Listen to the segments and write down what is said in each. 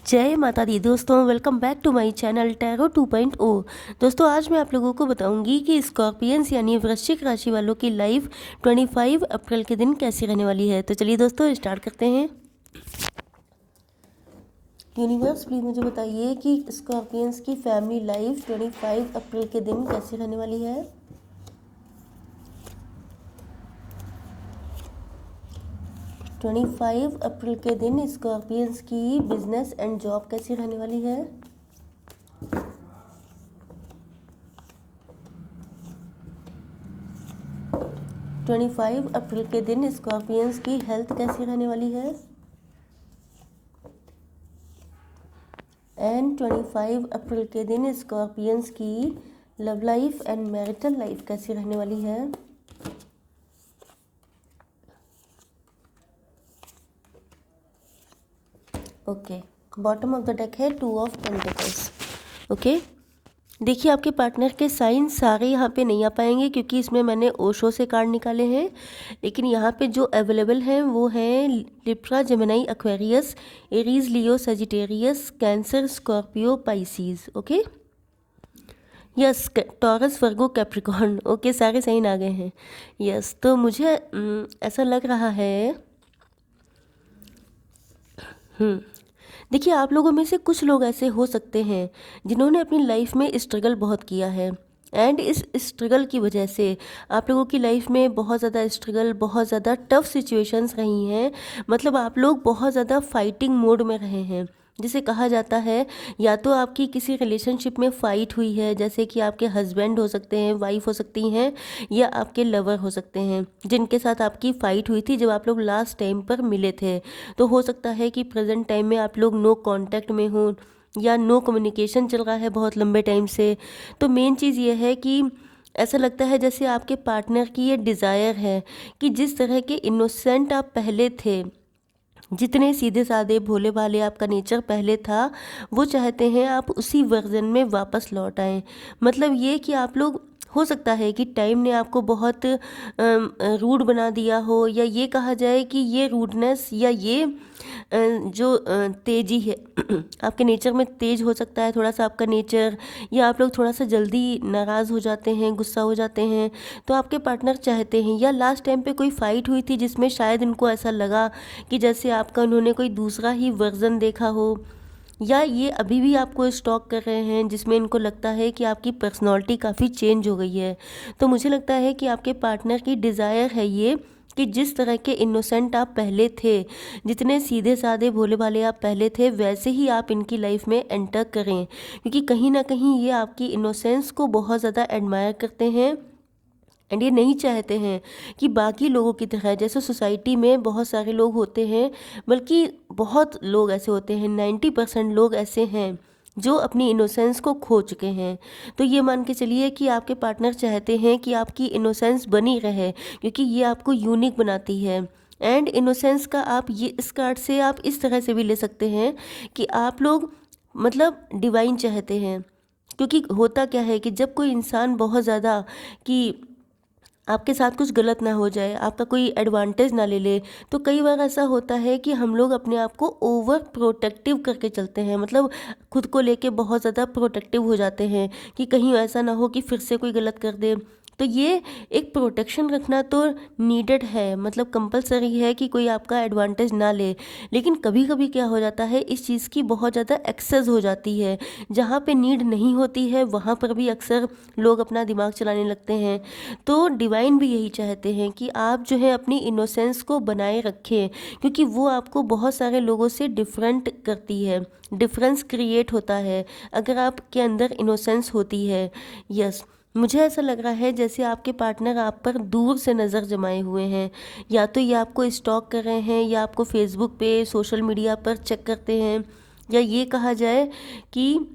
जय माता दी दोस्तों, welcome back to my channel tarot 2.0। दोस्तों आज मैं आप लोगों को बताऊंगी कि स्कॉर्पियंस यानी वृश्चिक राशि वालों की लाइफ 25 अप्रैल के दिन कैसी रहने वाली है। तो चलिए दोस्तों स्टार्ट करते हैं। यूनिवर्स प्लीज मुझे बताइए कि स्कॉर्पियंस की फैमिली लाइफ 25 अप्रैल के दिन कैसी रहने वाली है। 25 अप्रैल के दिन स्कॉर्पियंस की बिजनेस एंड जॉब कैसी रहने वाली है। 25 अप्रैल के दिन स्कॉर्पियंस की हेल्थ कैसी रहने वाली है। एंड 25 अप्रैल के दिन स्कॉर्पियंस की love life and marital life कैसी रहने वाली है। Okay, bottom of the deck है 2 ऑफ पेंटिकल्स। ओके, देखिए आपके पार्टनर के साइन सारे यहाँ पे नहीं आ पाएंगे क्योंकि इसमें मैंने ओशो से कार्ड निकाले हैं, लेकिन यहाँ पे जो अवेलेबल हैं वो हैं Libra, Gemini, Aquarius, Aries, Leo, Sagittarius, Cancer, Scorpio, Pisces. Okay, yes, Taurus, Virgo, Capricorn. Okay, सारे साइन आ गए हैं। यस, तो मुझे ऐसा लग रहा है देखिए आप लोगों में से कुछ लोग ऐसे हो सकते हैं जिन्होंने अपनी लाइफ में स्ट्रगल बहुत किया है, एंड इस स्ट्रगल की वजह से आप लोगों की लाइफ में बहुत ज़्यादा स्ट्रगल, बहुत ज़्यादा टफ सिचुएशंस रही हैं। मतलब आप लोग बहुत ज़्यादा फाइटिंग मोड में रहे हैं, जिसे कहा जाता है या तो आपकी किसी रिलेशनशिप में फ़ाइट हुई है, जैसे कि आपके हस्बैंड हो सकते हैं, वाइफ हो सकती हैं, या आपके लवर हो सकते हैं जिनके साथ आपकी फ़ाइट हुई थी जब आप लोग लास्ट टाइम पर मिले थे। तो हो सकता है कि प्रेजेंट टाइम में आप लोग नो कांटेक्ट में हो या नो कम्युनिकेशन चल रहा है बहुत लंबे टाइम से। तो मेन चीज़ ये है कि ऐसा लगता है जैसे आपके पार्टनर की ये डिज़ायर है कि जिस तरह के इनोसेंट आप पहले थे, जितने सीधे साधे भोले भाले आपका नेचर पहले था, वो चाहते हैं आप उसी वर्जन में वापस लौट आएँ। मतलब ये कि आप लोग, हो सकता है कि टाइम ने आपको बहुत रूड बना दिया हो, या ये कहा जाए कि ये रूडनेस या ये जो तेज़ी है आपके नेचर में तेज हो सकता है थोड़ा सा आपका नेचर, या आप लोग थोड़ा सा जल्दी नाराज़ हो जाते हैं, गुस्सा हो जाते हैं। तो आपके पार्टनर चाहते हैं, या लास्ट टाइम पे कोई फ़ाइट हुई थी जिसमें शायद इनको ऐसा लगा कि जैसे आपका उन्होंने कोई दूसरा ही वर्जन देखा हो, या ये अभी भी आपको स्टॉक कर रहे हैं जिसमें इनको लगता है कि आपकी पर्सनालिटी काफ़ी चेंज हो गई है। तो मुझे लगता है कि आपके पार्टनर की डिज़ायर है ये कि जिस तरह के इनोसेंट आप पहले थे, जितने सीधे साधे भोले भाले आप पहले थे, वैसे ही आप इनकी लाइफ में एंटर करें, क्योंकि कहीं ना कहीं ये आपकी इनोसेंस को बहुत ज़्यादा एडमायर करते हैं। एंड ये नहीं चाहते हैं कि बाकी लोगों की तरह, जैसे सोसाइटी में बहुत सारे लोग होते हैं, बल्कि बहुत लोग ऐसे होते हैं, 90% लोग ऐसे हैं जो अपनी इनोसेंस को खो चुके हैं। तो ये मान के चलिए कि आपके पार्टनर चाहते हैं कि आपकी इनोसेंस बनी रहे, क्योंकि ये आपको यूनिक बनाती है। एंड इनोसेंस का आप ये इस कार्ड से आप इस तरह से भी ले सकते हैं कि आप लोग मतलब डिवाइन चाहते हैं। क्योंकि होता क्या है कि जब कोई इंसान बहुत ज़्यादा कि आपके साथ कुछ गलत ना हो जाए, आपका कोई एडवांटेज ना ले ले, तो कई बार ऐसा होता है कि हम लोग अपने आप को ओवर प्रोटेक्टिव करके चलते हैं। मतलब खुद को लेके बहुत ज़्यादा प्रोटेक्टिव हो जाते हैं कि कहीं ऐसा ना हो कि फिर से कोई गलत कर दे। तो ये एक प्रोटेक्शन रखना तो नीडेड है, मतलब कंपलसरी है कि कोई आपका एडवांटेज ना ले। लेकिन कभी कभी क्या हो जाता है, इस चीज़ की बहुत ज़्यादा एक्सेस हो जाती है, जहाँ पे नीड नहीं होती है वहाँ पर भी अक्सर लोग अपना दिमाग चलाने लगते हैं। तो डिवाइन भी यही चाहते हैं कि आप जो है अपनी इनोसेंस को बनाए रखें, क्योंकि वो आपको बहुत सारे लोगों से डिफरेंट करती है, डिफरेंस क्रिएट होता है अगर आपके अंदर इनोसेंस होती है। यस, मुझे ऐसा लग रहा है जैसे आपके पार्टनर आप पर दूर से नज़र जमाए हुए हैं, या तो ये आपको स्टॉक कर रहे हैं, या आपको फेसबुक पे, सोशल मीडिया पर चेक करते हैं, या ये कहा जाए कि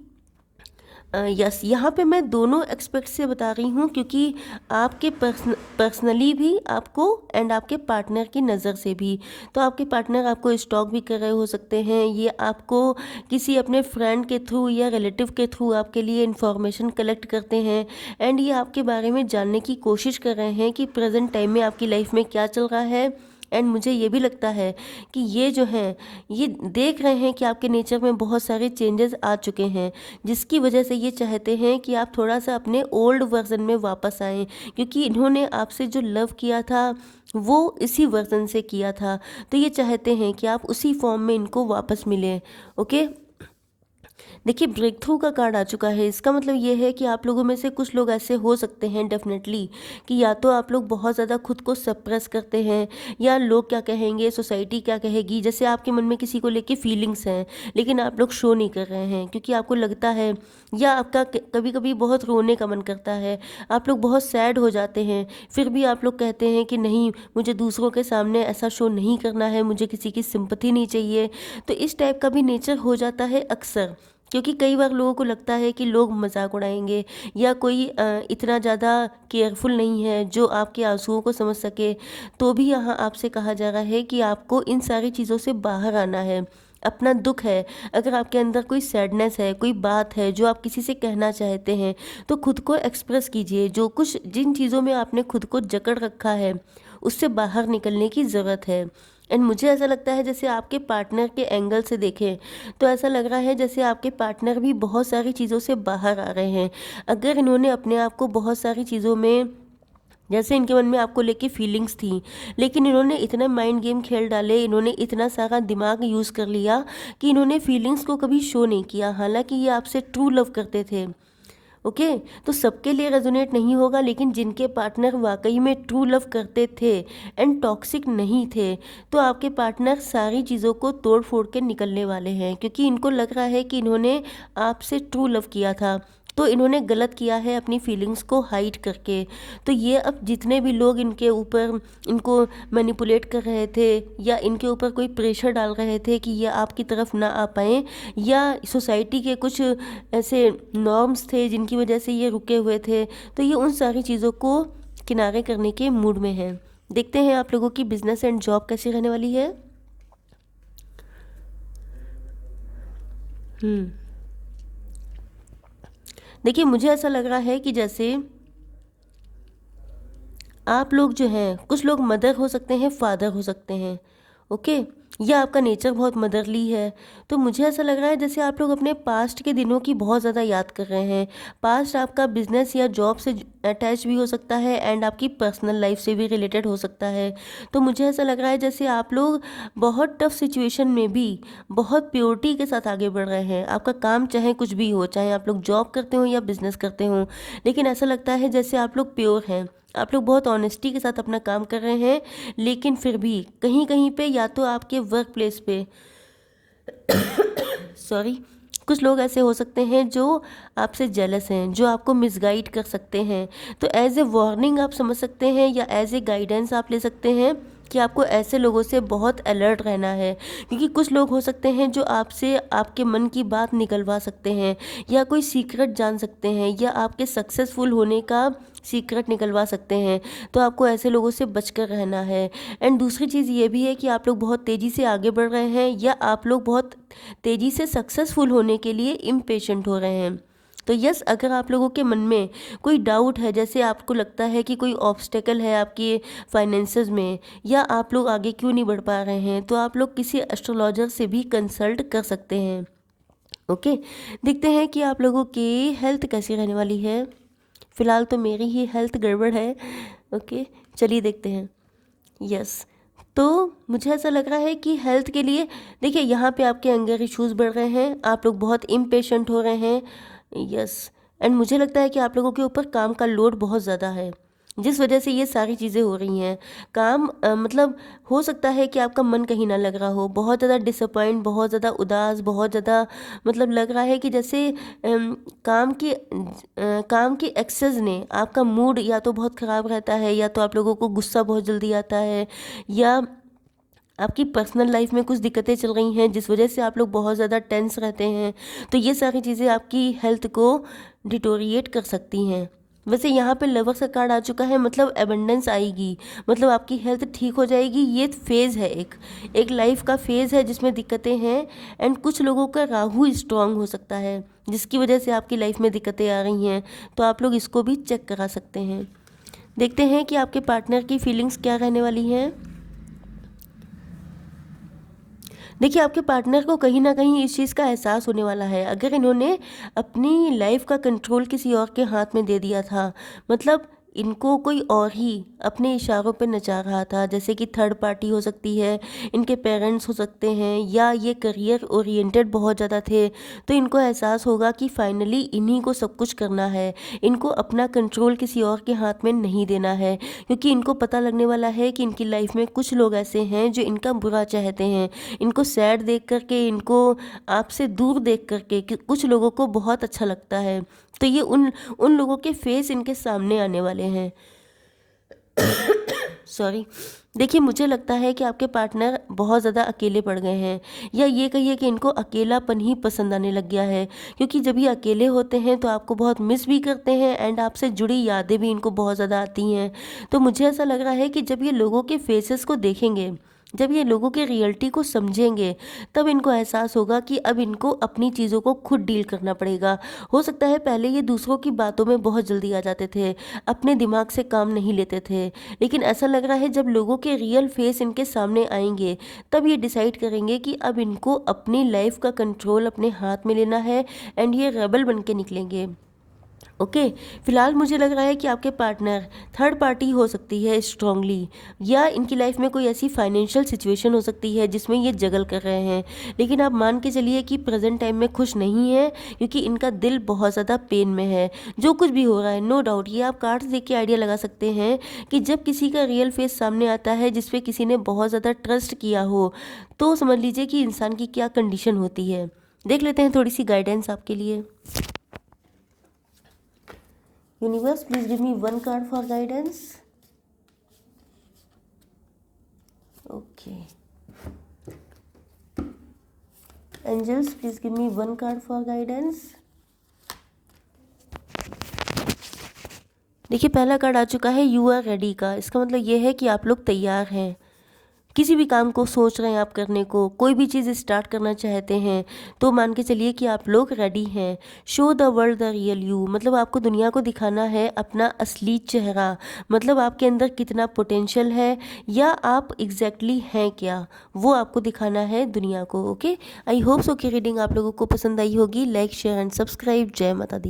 यस, यहाँ पे मैं दोनों एक्सपेक्ट से बता रही हूँ, क्योंकि आपके पर्सनली भी आपको एंड आपके पार्टनर की नज़र से भी। तो आपके पार्टनर आपको स्टॉक भी कर रहे हो सकते हैं, ये आपको किसी अपने फ्रेंड के थ्रू या रिलेटिव के थ्रू आपके लिए इन्फॉर्मेशन कलेक्ट करते हैं, एंड ये आपके बारे में जानने की कोशिश कर रहे हैं कि प्रेजेंट टाइम में आपकी लाइफ में क्या चल रहा है, एंड मुझे ये भी लगता है कि ये जो हैं ये देख रहे हैं कि आपके नेचर में बहुत सारे चेंजेस आ चुके हैं, जिसकी वजह से ये चाहते हैं कि आप थोड़ा सा अपने ओल्ड वर्जन में वापस आएँ, क्योंकि इन्होंने आपसे जो लव किया था वो इसी वर्जन से किया था। तो ये चाहते हैं कि आप उसी फॉर्म में इनको वापस मिलें। ओके, देखिए ब्रेक थ्रू का कार्ड आ चुका है। इसका मतलब ये है कि आप लोगों में से कुछ लोग ऐसे हो सकते हैं डेफिनेटली कि या तो आप लोग बहुत ज़्यादा खुद को सप्रेस करते हैं, या लोग क्या कहेंगे, सोसाइटी क्या कहेगी, जैसे आपके मन में किसी को लेके फीलिंग्स हैं लेकिन आप लोग शो नहीं कर रहे हैं क्योंकि आपको लगता है, या आपका कभी कभी बहुत रोने का मन करता है, आप लोग बहुत सैड हो जाते हैं, फिर भी आप लोग कहते हैं कि नहीं, मुझे दूसरों के सामने ऐसा शो नहीं करना है, मुझे किसी की सिंपैथी नहीं चाहिए। तो इस टाइप का भी नेचर हो जाता है अक्सर, क्योंकि कई बार लोगों को लगता है कि लोग मजाक उड़ाएंगे, या कोई इतना ज़्यादा केयरफुल नहीं है जो आपके आंसुओं को समझ सके। तो भी यहाँ आपसे कहा जा रहा है कि आपको इन सारी चीज़ों से बाहर आना है। अपना दुख है, अगर आपके अंदर कोई सैडनेस है, कोई बात है जो आप किसी से कहना चाहते हैं, तो खुद को एक्सप्रेस कीजिए। जो कुछ जिन चीज़ों में आपने खुद को जकड़ रखा है उससे बाहर निकलने की ज़रूरत है। एंड मुझे ऐसा लगता है जैसे आपके पार्टनर के एंगल से देखें तो ऐसा लग रहा है जैसे आपके पार्टनर भी बहुत सारी चीज़ों से बाहर आ रहे हैं। अगर इन्होंने अपने आप को बहुत सारी चीज़ों में, जैसे इनके मन में आपको लेके फीलिंग्स थी, लेकिन इन्होंने इतने माइंड गेम खेल डाले, इन्होंने इतना सारा दिमाग यूज़ कर लिया कि इन्होंने फीलिंग्स को कभी शो नहीं किया, हालांकि ये आपसे ट्रू लव करते थे। ओके, तो सबके लिए रेजोनेट नहीं होगा, लेकिन जिनके पार्टनर वाकई में ट्रू लव करते थे एंड टॉक्सिक नहीं थे, तो आपके पार्टनर सारी चीज़ों को तोड़ फोड़ के निकलने वाले हैं, क्योंकि इनको लग रहा है कि इन्होंने आपसे ट्रू लव किया था, तो इन्होंने गलत किया है अपनी फीलिंग्स को हाइड करके। तो ये अब जितने भी लोग इनके ऊपर, इनको मैनिपुलेट कर रहे थे, या इनके ऊपर कोई प्रेशर डाल रहे थे कि ये आपकी तरफ ना आ पाएँ, या सोसाइटी के कुछ ऐसे नॉर्म्स थे जिनकी वजह से ये रुके हुए थे, तो ये उन सारी चीज़ों को किनारे करने के मूड में हैं। देखते हैं आप लोगों की बिजनेस एंड जॉब कैसी रहने वाली है। देखिए मुझे ऐसा लग रहा है कि जैसे आप लोग जो हैं, कुछ लोग मदर हो सकते हैं, फादर हो सकते हैं। ओके, या आपका नेचर बहुत मदरली है। तो मुझे ऐसा लग रहा है जैसे आप लोग अपने पास्ट के दिनों की बहुत ज़्यादा याद कर रहे हैं। पास्ट आपका बिजनेस या जॉब से अटैच भी हो सकता है, एंड आपकी पर्सनल लाइफ से भी रिलेटेड हो सकता है। तो मुझे ऐसा लग रहा है जैसे आप लोग बहुत टफ सिचुएशन में भी बहुत प्योरिटी के साथ आगे बढ़ रहे हैं। आपका काम चाहे कुछ भी हो, चाहे आप लोग जॉब करते हो या बिजनेस करते हो, लेकिन ऐसा लगता है जैसे आप लोग प्योर हैं, आप लोग बहुत ऑनेस्टी के साथ अपना काम कर रहे हैं। लेकिन फिर भी कहीं कहीं पे, या तो आपके वर्क प्लेस पे सॉरी, कुछ लोग ऐसे हो सकते हैं जो आपसे जेलस हैं, जो आपको मिसगाइड कर सकते हैं। तो एज ए वार्निंग आप समझ सकते हैं, या एज ए गाइडेंस आप ले सकते हैं कि आपको ऐसे लोगों से बहुत अलर्ट रहना है, क्योंकि कुछ लोग हो सकते हैं जो आपसे आपके मन की बात निकलवा सकते हैं, या कोई सीक्रेट जान सकते हैं, या आपके सक्सेसफुल होने का सीक्रेट निकलवा सकते हैं। तो आपको ऐसे लोगों से बचकर रहना है। एंड दूसरी चीज़ ये भी है कि आप लोग बहुत तेज़ी से आगे बढ़ रहे हैं, या आप लोग बहुत तेज़ी से सक्सेसफुल होने के लिए इम्पेशेंट हो रहे हैं। तो यस, अगर आप लोगों के मन में कोई डाउट है, जैसे आपको लगता है कि कोई ऑब्स्टेकल है आपके फाइनेंसेस में, या आप लोग आगे क्यों नहीं बढ़ पा रहे हैं, तो आप लोग किसी एस्ट्रोलॉजर से भी कंसल्ट कर सकते हैं। ओके, देखते हैं कि आप लोगों की हेल्थ कैसी रहने वाली है। फ़िलहाल तो मेरी ही हेल्थ गड़बड़ है। ओके, चलिए देखते हैं। यस, तो मुझे ऐसा लग रहा है कि हेल्थ के लिए, देखिए यहाँ पे आपके एंगर इश्यूज़ बढ़ रहे हैं, आप लोग बहुत इम्पेशेंट हो रहे हैं। यस, एंड मुझे लगता है कि आप लोगों के ऊपर काम का लोड बहुत ज़्यादा है, जिस वजह से ये सारी चीज़ें हो रही हैं। काम मतलब हो सकता है कि आपका मन कहीं ना लग रहा हो, बहुत ज़्यादा डिसअपॉइंट, बहुत ज़्यादा उदास, बहुत ज़्यादा मतलब लग रहा है कि जैसे काम की एक्सेस ने आपका मूड या तो बहुत ख़राब रहता है, या तो आप लोगों को गुस्सा बहुत जल्दी आता है, या आपकी पर्सनल लाइफ में कुछ दिक्कतें चल रही हैं जिस वजह से आप लोग बहुत ज़्यादा टेंस रहते हैं। तो ये सारी चीज़ें आपकी हेल्थ को डिटोरिएट कर सकती हैं। वैसे यहाँ पे लवर्स का कार्ड आ चुका है, मतलब एबंडेंस आएगी, मतलब आपकी हेल्थ ठीक हो जाएगी। ये फेज़ है, एक लाइफ का फेज़ है जिसमें दिक्कतें हैं। एंड कुछ लोगों का राहु स्ट्रांग हो सकता है, जिसकी वजह से आपकी लाइफ में दिक्कतें आ रही हैं। तो आप लोग इसको भी चेक करा सकते हैं। देखते हैं कि आपके पार्टनर की फीलिंग्स क्या रहने वाली हैं। देखिए आपके पार्टनर को कहीं न कहीं इस चीज़ का एहसास होने वाला है। अगर इन्होंने अपनी लाइफ़ का कंट्रोल किसी और के हाथ में दे दिया था, मतलब इनको कोई और ही अपने इशारों पे नचा रहा था, जैसे कि थर्ड पार्टी हो सकती है, इनके पेरेंट्स हो सकते हैं, या ये करियर ओरिएंटेड बहुत ज़्यादा थे, तो इनको एहसास होगा कि फाइनली इन्हीं को सब कुछ करना है। इनको अपना कंट्रोल किसी और के हाथ में नहीं देना है, क्योंकि इनको पता लगने वाला है कि इनकी लाइफ़ में कुछ लोग ऐसे हैं जो इनका बुरा चाहते हैं। इनको सैड देख कर के, इनको आपसे दूर देख कर के कि कुछ लोगों को बहुत अच्छा लगता है। तो ये उन उन लोगों के फेस इनके सामने आने वाले हैं। सॉरी। देखिए मुझे लगता है कि आपके पार्टनर बहुत ज़्यादा अकेले पड़ गए हैं, या ये कहिए कि इनको अकेलापन ही पसंद आने लग गया है, क्योंकि जब ये अकेले होते हैं तो आपको बहुत मिस भी करते हैं एंड आपसे जुड़ी यादें भी इनको बहुत ज़्यादा आती हैं। तो मुझे ऐसा लग रहा है कि जब ये लोगों के फेसेस को देखेंगे, जब ये लोगों के रियलिटी को समझेंगे, तब इनको एहसास होगा कि अब इनको अपनी चीज़ों को खुद डील करना पड़ेगा। हो सकता है पहले ये दूसरों की बातों में बहुत जल्दी आ जाते थे, अपने दिमाग से काम नहीं लेते थे, लेकिन ऐसा लग रहा है जब लोगों के रियल फेस इनके सामने आएंगे, तब ये डिसाइड करेंगे कि अब इनको अपनी लाइफ का कंट्रोल अपने हाथ में लेना है एंड ये रेबल बन के निकलेंगे। ओके। फिलहाल मुझे लग रहा है कि आपके पार्टनर थर्ड पार्टी हो सकती है स्ट्रांगली, या इनकी लाइफ में कोई ऐसी फाइनेंशियल सिचुएशन हो सकती है जिसमें ये जगल कर रहे हैं, लेकिन आप मान के चलिए कि प्रेजेंट टाइम में खुश नहीं है, क्योंकि इनका दिल बहुत ज़्यादा पेन में है। जो कुछ भी हो रहा है, नो डाउट ये आप कार्ड्स देख के आइडिया लगा सकते हैं कि जब किसी का रियल फेस सामने आता है जिसपे किसी ने बहुत ज़्यादा ट्रस्ट किया हो, तो समझ लीजिए कि इंसान की क्या कंडीशन होती है। देख लेते हैं थोड़ी सी गाइडेंस आपके लिए। Universe, please give me one card for guidance. Okay. Angels, please give me one card for guidance. देखिए पहला कार्ड आ चुका है यू आर रेडी का। इसका मतलब ये है कि आप लोग तैयार हैं, किसी भी काम को सोच रहे हैं आप करने को, कोई भी चीज़ स्टार्ट करना चाहते हैं, तो मान के चलिए कि आप लोग रेडी हैं। Show the world the real you, मतलब आपको दुनिया को दिखाना है अपना असली चेहरा, मतलब आपके अंदर कितना पोटेंशियल है या आप एग्जैक्टली हैं क्या, वो आपको दिखाना है दुनिया को। ओके, आई होप सो कि रीडिंग आप लोगों को पसंद आई होगी। Like share and subscribe. जय माता दी।